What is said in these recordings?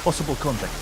possible contact.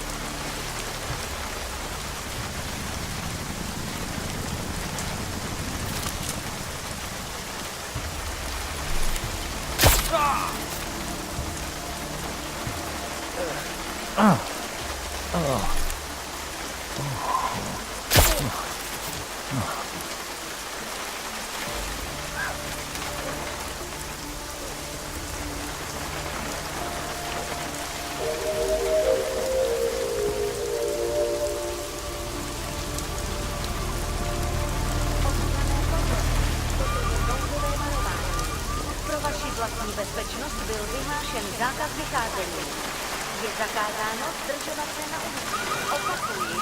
Pro vaši vlastní bezpečnost byl vyhlášen zákaz vycházení. Je zakázáno zdržovat se na ulici. Opakuji,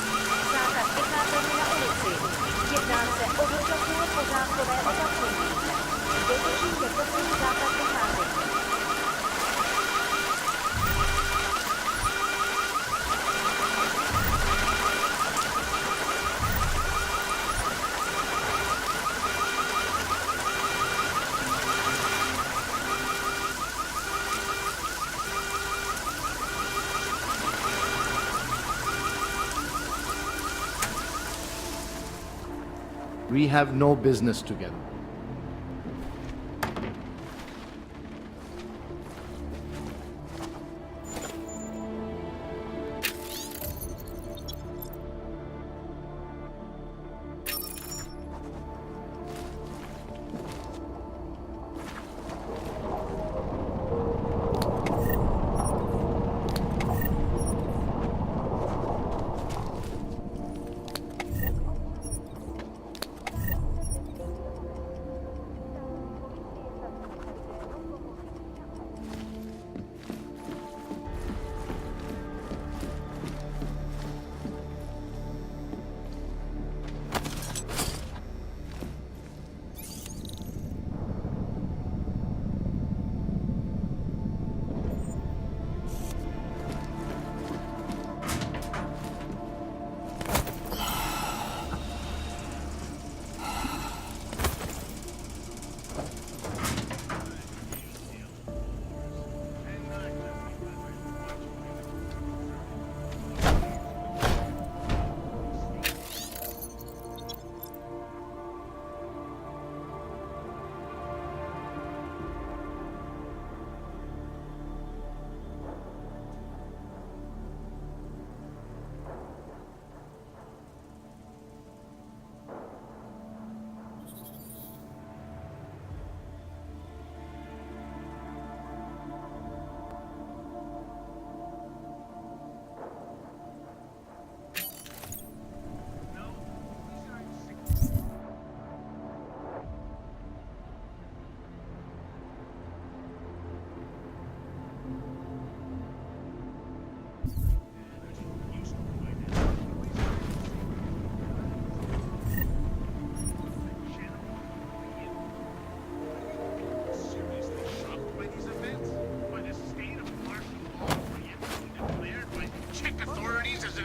zákaz vycházení na ulici. Jedná se o dočasné pořádkové opatření. Dodržujte prosím zákaz vycházení. We have no business together.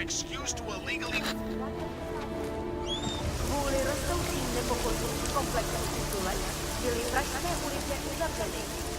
Excuse to illegally... Kvůli rostoucím nepokojům v komplexu titulek byly pražské ulice uzavřeny.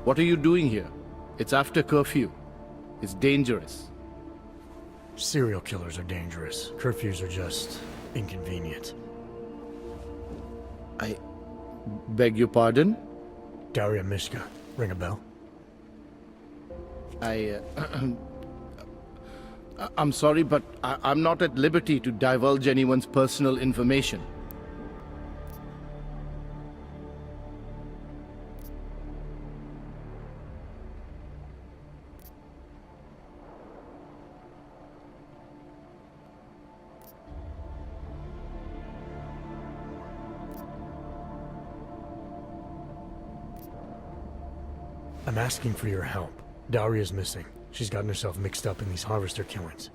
What are you doing here? It's after curfew. It's dangerous. Serial killers are dangerous. Curfews are just inconvenient. I beg your pardon? Daria Mishka. Ring a bell? I'm sorry, but I'm not at liberty to divulge anyone's personal information. I'm asking for your help. Daria's missing. She's gotten herself mixed up in these harvester killings.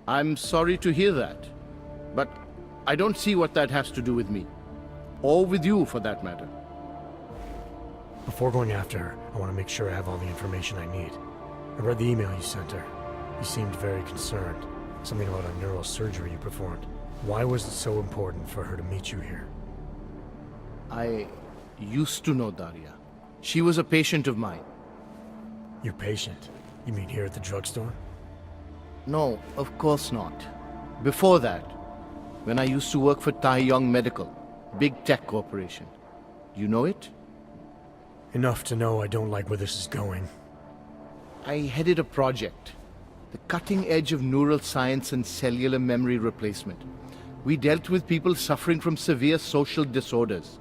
I'm sorry to hear that, but I don't see what that has to do with me. Or with you, for that matter. Before going after her, I want to make sure I have all the information I need. I read the email you sent her. You seemed very concerned. Something about a neural surgery you performed. Why was it so important for her to meet you here? I used to know Daria. She was a patient of mine. Your patient? You mean here at the drugstore? No, of course not. Before that, when I used to work for Taeyong Medical, big tech corporation. You know it? Enough to know I don't like where this is going. I headed a project, the cutting edge of neural science and cellular memory replacement. We dealt with people suffering from severe social disorders.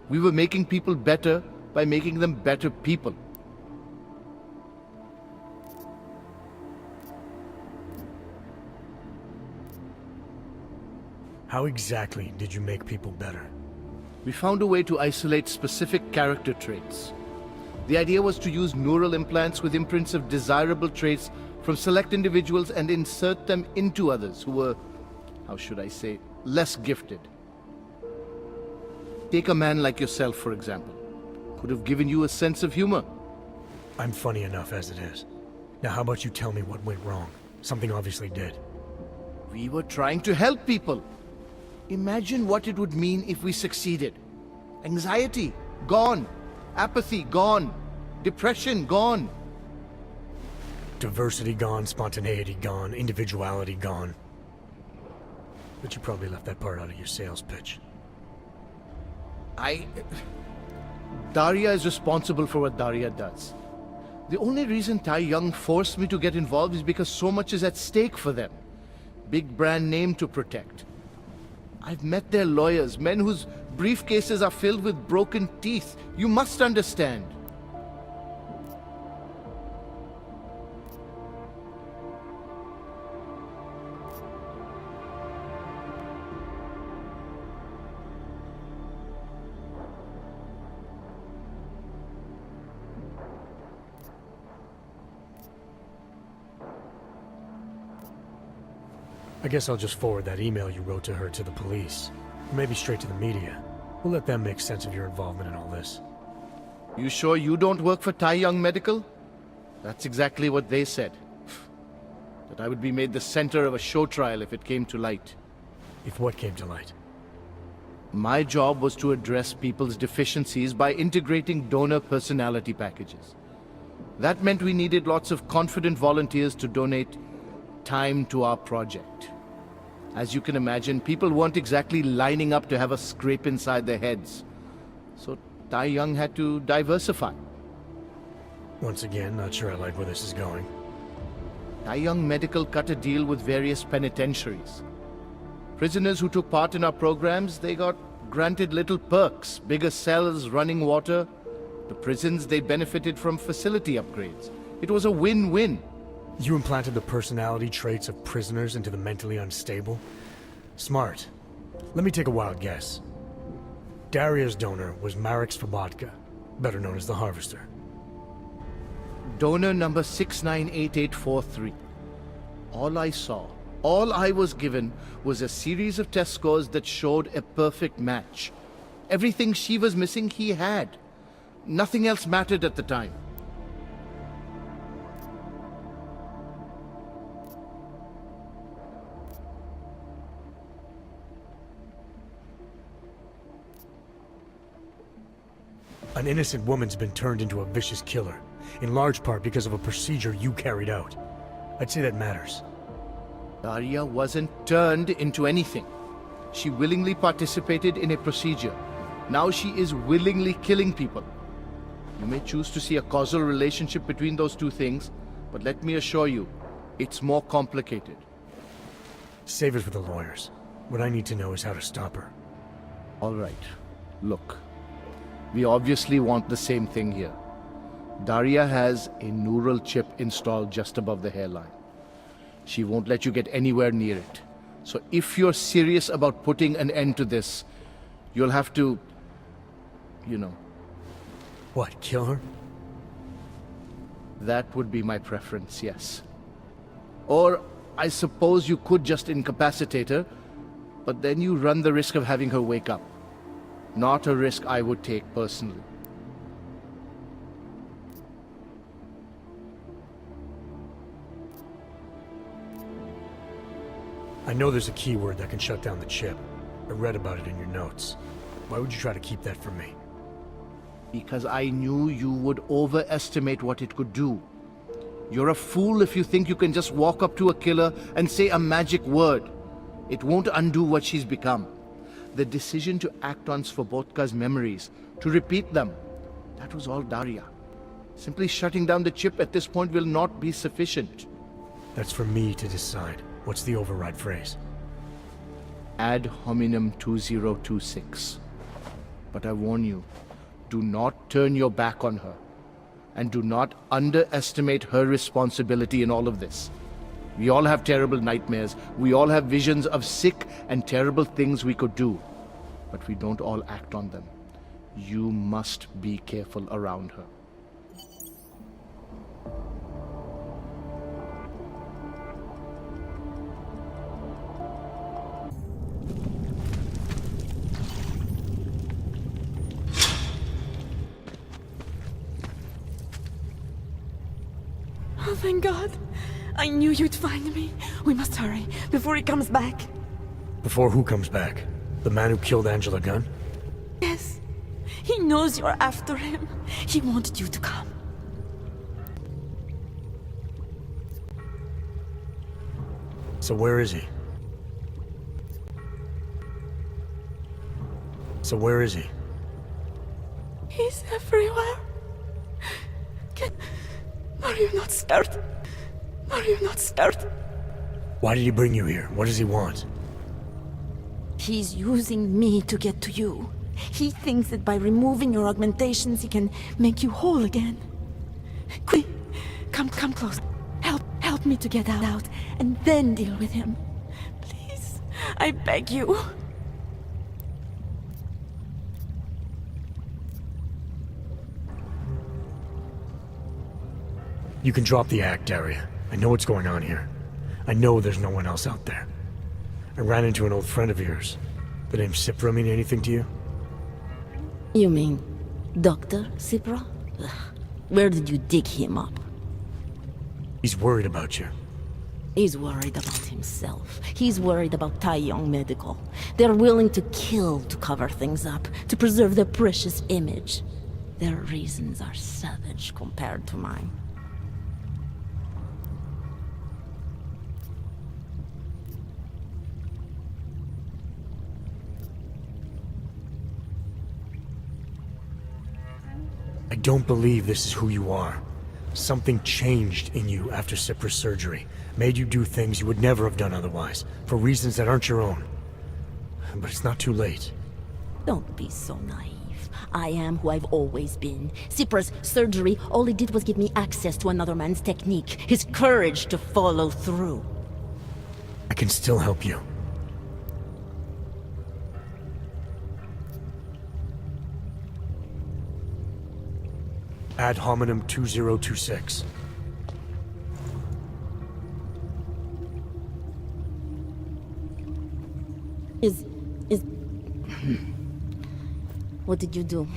We were making people better by making them better people. How exactly did you make people better? We found a way to isolate specific character traits. The idea was to use neural implants with imprints of desirable traits from select individuals and insert them into others who were, how should I say, less gifted. Take a man like yourself, for example. Could have given you a sense of humor. I'm funny enough as it is. Now how about you tell me what went wrong? Something obviously did. We were trying to help people. Imagine what it would mean if we succeeded. Anxiety, gone. Apathy, gone. Depression, gone. Diversity gone, spontaneity gone, individuality gone. But you probably left that part out of your sales pitch. Daria is responsible for what Daria does. The only reason Taeyong forced me to get involved is because so much is at stake for them. Big brand name to protect. I've met their lawyers, men whose briefcases are filled with broken teeth. You must understand. I guess I'll just forward that email you wrote to her to the police. Or maybe straight to the media. We'll let them make sense of your involvement in all this. You sure you don't work for Taeyong Medical? That's exactly what they said. That I would be made the center of a show trial if it came to light. If what came to light? My job was to address people's deficiencies by integrating donor personality packages. That meant we needed lots of confident volunteers to donate time to our project. As you can imagine, people weren't exactly lining up to have a scrape inside their heads. So Taeyong had to diversify. Once again, not sure I like where this is going. Taeyong Medical cut a deal with various penitentiaries. Prisoners who took part in our programs, they got granted little perks, bigger cells, running water. The prisons, they benefited from facility upgrades. It was a win-win. You implanted the personality traits of prisoners into the mentally unstable? Smart. Let me take a wild guess. Daria's donor was Marek Svobotka, better known as the Harvester. Donor number 698843. All I saw, all I was given, was a series of test scores that showed a perfect match. Everything she was missing, he had. Nothing else mattered at the time. An innocent woman's been turned into a vicious killer, in large part because of a procedure you carried out. I'd say that matters. Daria wasn't turned into anything. She willingly participated in a procedure. Now she is willingly killing people. You may choose to see a causal relationship between those two things, but let me assure you, it's more complicated. Save it for the lawyers. What I need to know is how to stop her. All right. Look, we obviously want the same thing here. Daria has a neural chip installed just above the hairline. She won't let you get anywhere near it. So if you're serious about putting an end to this, you'll have to, you know. What, kill her? That would be my preference, yes. Or I suppose you could just incapacitate her, but then you run the risk of having her wake up. Not a risk I would take personally. I know there's a keyword that can shut down the chip. I read about it in your notes. Why would you try to keep that from me? Because I knew you would overestimate what it could do. You're a fool if you think you can just walk up to a killer and say a magic word. It won't undo what she's become. The decision to act on Svobodka's memories, to repeat them, that was all Daria. Simply shutting down the chip at this point will not be sufficient. That's for me to decide. What's the override phrase? Ad hominem 2026. But I warn you, do not turn your back on her. And do not underestimate her responsibility in all of this. We all have terrible nightmares. We all have visions of sick and terrible things we could do. But we don't all act on them. You must be careful around her. Oh, thank God. I knew you'd find me. We must hurry, before he comes back. Before who comes back? The man who killed Angela Gunn? Yes. He knows you're after him. He wanted you to come. So where is he? He's everywhere. Are you not scared? Are you not scared? Why did he bring you here? What does he want? He's using me to get to you. He thinks that by removing your augmentations, he can make you whole again. Quick, come close. Help me to get out, and then deal with him. Please, I beg you. You can drop the act, Daria. I know what's going on here. I know there's no one else out there. I ran into an old friend of yours. The name Cipra mean anything to you? You mean Dr. Cipra? Ugh. Where did you dig him up? He's worried about you. He's worried about himself. He's worried about Taeyong Medical. They're willing to kill to cover things up, to preserve their precious image. Their reasons are savage compared to mine. I don't believe this is who you are. Something changed in you after Cipra's surgery. Made you do things you would never have done otherwise, for reasons that aren't your own. But it's not too late. Don't be so naive. I am who I've always been. Cipra's surgery, all it did was give me access to another man's technique, his courage to follow through. I can still help you. Ad hominem 2026. What did you do?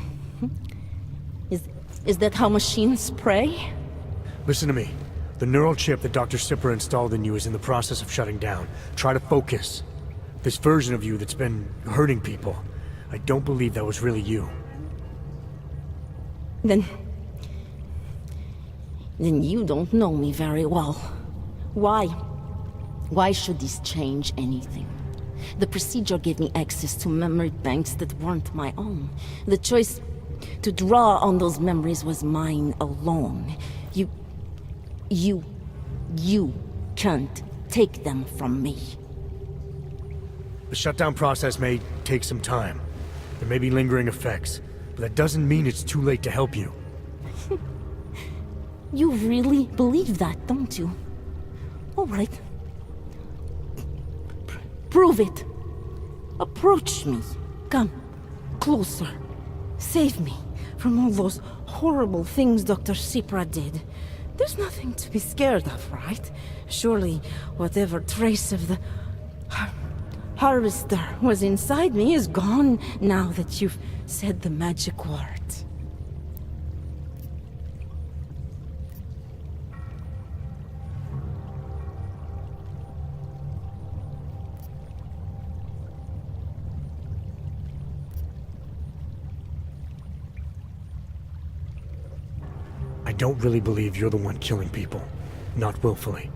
Is that how machines pray? Listen to me. The neural chip that Dr. Cipra installed in you is in the process of shutting down. Try to focus. This version of you that's been hurting people, I don't believe that was really you. Then you don't know me very well. Why? Why should this change anything? The procedure gave me access to memory banks that weren't my own. The choice to draw on those memories was mine alone. You can't take them from me. The shutdown process may take some time. There may be lingering effects, but that doesn't mean it's too late to help you. You really believe that, don't you? All right. Prove it. Approach me. Come. Closer. Save me from all those horrible things Dr. Cipra did. There's nothing to be scared of, right? Surely whatever trace of the harvester was inside me is gone now that you've said the magic words. I don't really believe you're the one killing people. Not willfully.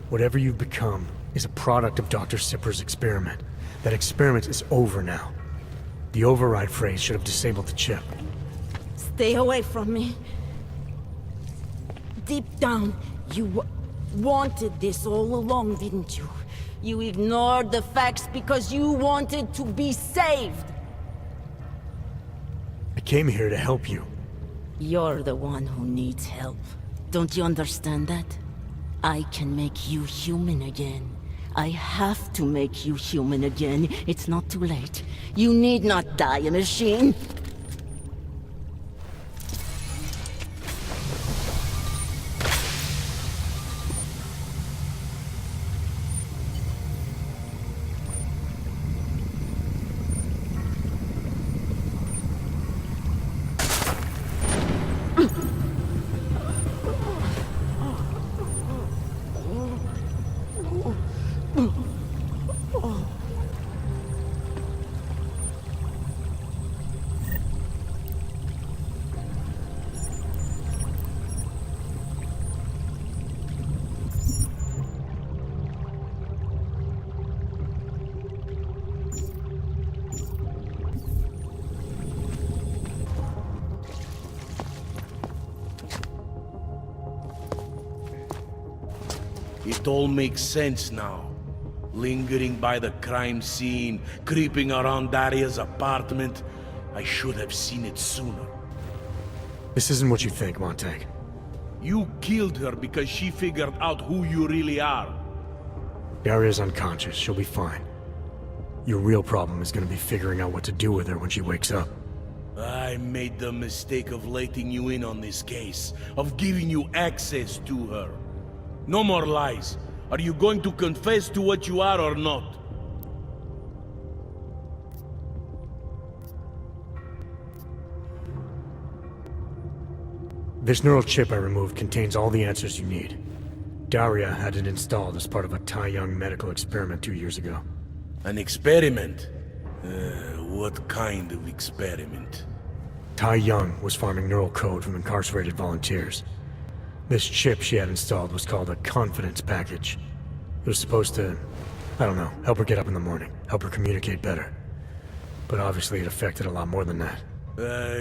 Whatever you've become is a product of Dr. Cipra's experiment. That experiment is over now. The override phrase should have disabled the chip. Stay away from me. Deep down, you wanted this all along, didn't you? You ignored the facts because you wanted to be saved. I came here to help you. You're the one who needs help. Don't you understand that? I can make you human again. I have to make you human again. It's not too late. You need not die, machine. It all makes sense now. Lingering by the crime scene, creeping around Daria's apartment. I should have seen it sooner. This isn't what you think, Montag. You killed her because she figured out who you really are. Daria's unconscious. She'll be fine. Your real problem is gonna be figuring out what to do with her when she wakes up. I made the mistake of letting you in on this case, of giving you access to her. No more lies. Are you going to confess to what you are or not? This neural chip I removed contains all the answers you need. Daria had it installed as part of a Tai Young medical experiment 2 years ago. An experiment? What kind of experiment? Tai Young was farming neural code from incarcerated volunteers. This chip she had installed was called a confidence package. It was supposed to, I don't know, help her get up in the morning, help her communicate better. But obviously it affected a lot more than that.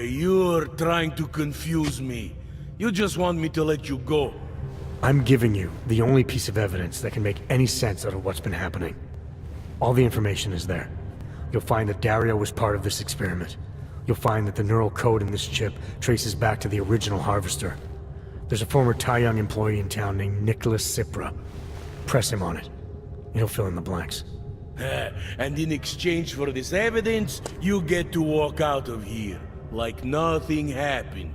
You're trying to confuse me. You just want me to let you go. I'm giving you the only piece of evidence that can make any sense out of what's been happening. All the information is there. You'll find that Daria was part of this experiment. You'll find that the neural code in this chip traces back to the original harvester. There's a former Tai Young employee in town named Nicholas Cipra. Press him on it. He'll fill in the blanks. And in exchange for this evidence, you get to walk out of here like nothing happened.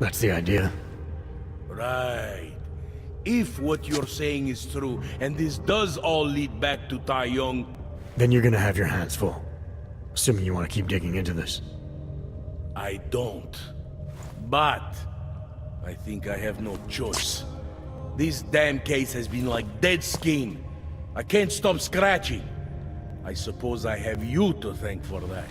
That's the idea. Right. If what you're saying is true, and this does all lead back to Tai Young, Then you're gonna have your hands full. Assuming you want to keep digging into this. I don't. But I think I have no choice. This damn case has been like dead skin. I can't stop scratching. I suppose I have you to thank for that.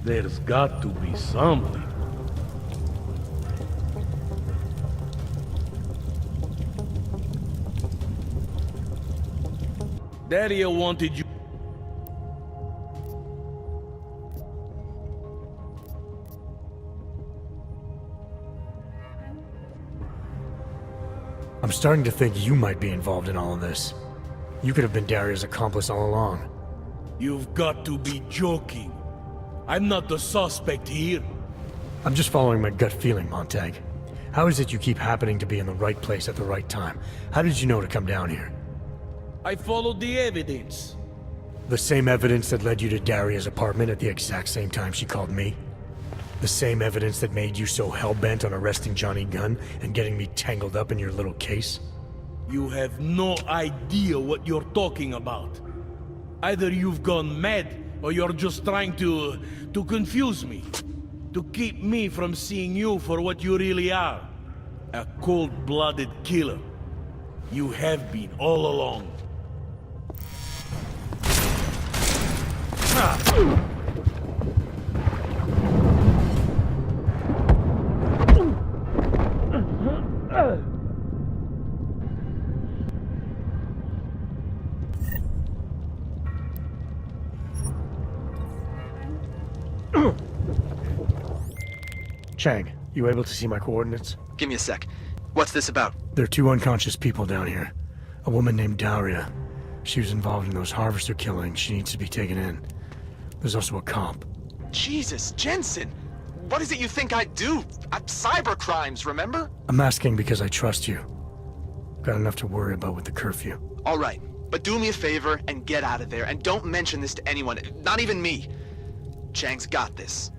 There's got to be something. Daria wanted you. I'm starting to think you might be involved in all of this. You could have been Daria's accomplice all along. You've got to be joking. I'm not the suspect here. I'm just following my gut feeling, Montag. How is it you keep happening to be in the right place at the right time? How did you know to come down here? I followed the evidence. The same evidence that led you to Daria's apartment at the exact same time she called me? The same evidence that made you so hell-bent on arresting Johnny Gunn and getting me tangled up in your little case? You have no idea what you're talking about. Either you've gone mad, or you're just trying to confuse me. To keep me from seeing you for what you really are. A cold-blooded killer. You have been all along. Chang, you able to see my coordinates? Give me a sec. What's this about? There are 2 unconscious people down here. A woman named Daria. She was involved in those harvester killings. She needs to be taken in. There's also a cop. Jesus, Jensen! What is it you think I'd do? Cyber crimes, remember? I'm asking because I trust you. Got enough to worry about with the curfew. All right, but do me a favor and get out of there, and don't mention this to anyone, not even me. Chang's got this.